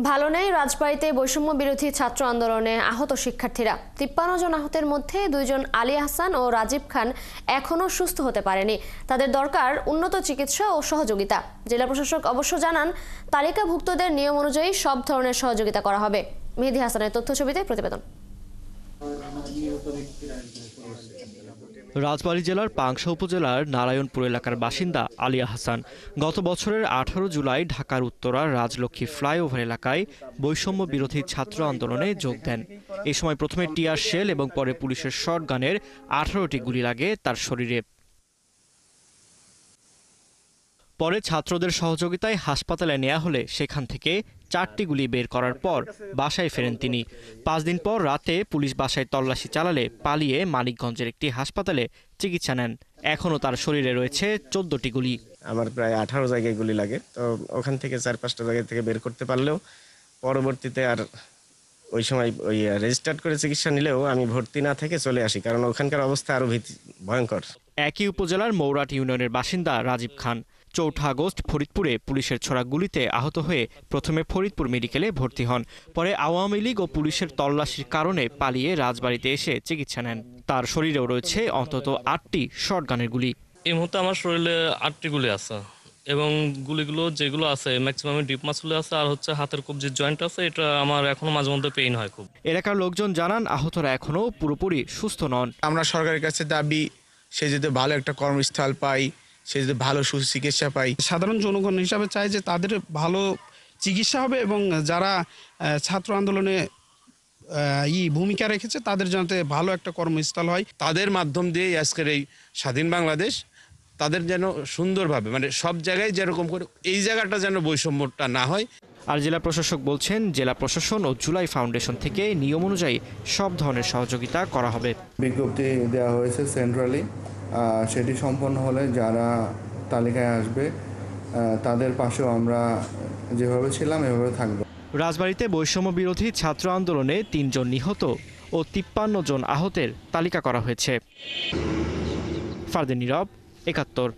ভালো নেই রাজবাড়ীতে বৈষম্য বিরোধী ছাত্র আন্দোলনে আহত শিক্ষার্থীরা। 53 জন আহতের মধ্যে 2 জন আলী আহসান ও রাজীব খান এখনো সুস্থ হতে পারেনি। তাদের দরকার উন্নত চিকিৎসা ও সহযোগিতা। জেলা প্রশাসক অবশ্য জানান, তালিকাভুক্তদের নিয়ম অনুযায়ী সব ধরনের সহযোগিতা করা হবে। মেহেদী হাসানের তথ্যছবিতে প্রতিবেদন। রাজবাড়ী জেলার পাংশা উপজেলার নারায়ণপুর এলাকার বাসিন্দা আলী আহসান গত বছরের 18 জুলাই ঢাকার উত্তরার রাজলক্ষ্মী ফ্লাইওভার এলাকায় বৈষম্য বিরোধী ছাত্র আন্দোলনে যোগ দেন। এই সময় প্রথমে টিয়ার শেল এবং পরে পুলিশের শটগানের 18টি গুলি লাগে তার শরীরে। পরে ছাত্রদের সহযোগিতায় হাসপাতালে নেওয়া হলে সেখান থেকে 4টি গুলি বের করার পর বাসায় ফেরেন তিনি। 5 দিন পর রাতে পুলিশ বাসায় তল্লাশি চালালে পালিয়ে মানিকগঞ্জের একটি হাসপাতালে চিকিৎসা নেন। এখনও তার শরীরে রয়েছে 14টি গুলি। আমার প্রায় 18 জায়গায় গুলি লাগে, তো ওখান থেকে 4-5টা জায়গা থেকে বের করতে পারলেও পরবর্তীতে আর ওই সময় রেজিস্টার্ড করে চিকিৎসা নিলেও আমি ভর্তি না থেকে চলে আসি, কারণ ওখানকার অবস্থা আরও ভয়ঙ্কর। একই উপজেলার মৌরাট ইউনিয়নের বাসিন্দা রাজীব খান 4 আগস্ট ফরিদপুরে পুলিশের ছোড়া গুলিতে আহত হয়ে প্রথমে ফরিদপুর মেডিকেলে ভর্তি হন। পরে আওয়ামী লীগ ও পুলিশের তল্লাশির কারণে পালিয়ে রাজবাড়ীতে এসে চিকিৎসা নেন। তার শরীরেও রয়েছে অন্তত 8টি শটগানের গুলি। এই মুহূর্তে আমার শরীরে 8টি গুলি আছে এবং গুলিগুলো যেগুলো আছে ম্যাক্সিমাম ডিপ মাসলে আছে, আর হচ্ছে হাতের কবজির জয়েন্ট আছে। এটা আমার এখনো মাঝে মধ্যে পেইন হয় খুব। এলাকার লোকজন জানান, আহতরা এখনো পুরোপুরি সুস্থ নন। আমরা সরকারের কাছে দাবি, সে যদি ভালো একটা কর্মস্থল পাই, সে যদি ভালো সুচিকিৎসা পাই। সাধারণ জনগণ হিসাবে চাই যে তাদের ভালো চিকিৎসা হবে এবং যারা ছাত্র আন্দোলনে ভূমিকা রেখেছে তাদের যাতে ভালো একটা কর্মস্থল হয়। তাদের মাধ্যম দিয়ে আজকের এই স্বাধীন বাংলাদেশ তাদের যেন সুন্দরভাবে, মানে সব জায়গায় যেরকম করে এই জায়গাটা যেন বৈষম্যটা না হয়। আর জেলা প্রশাসক বলছেন, জেলা প্রশাসন ও জুলাই ফাউন্ডেশন থেকে নিয়ম অনুযায়ী সব ধরনের সহযোগিতা করা হবে। বিজ্ঞপ্তি দেওয়া হয়েছে সেন্ট্রালি, সেটি সম্পন্ন হলে যারা তালিকায় আসবে তাদের পাশেও আমরা যেভাবে ছিলাম এভাবে থাকবো। রাজবাড়ীতে বৈষম্য বিরোধী ছাত্র আন্দোলনে 3 জন নিহত ও 53 জন আহতের তালিকা করা হয়েছে। ফারদিন নীরব, 71।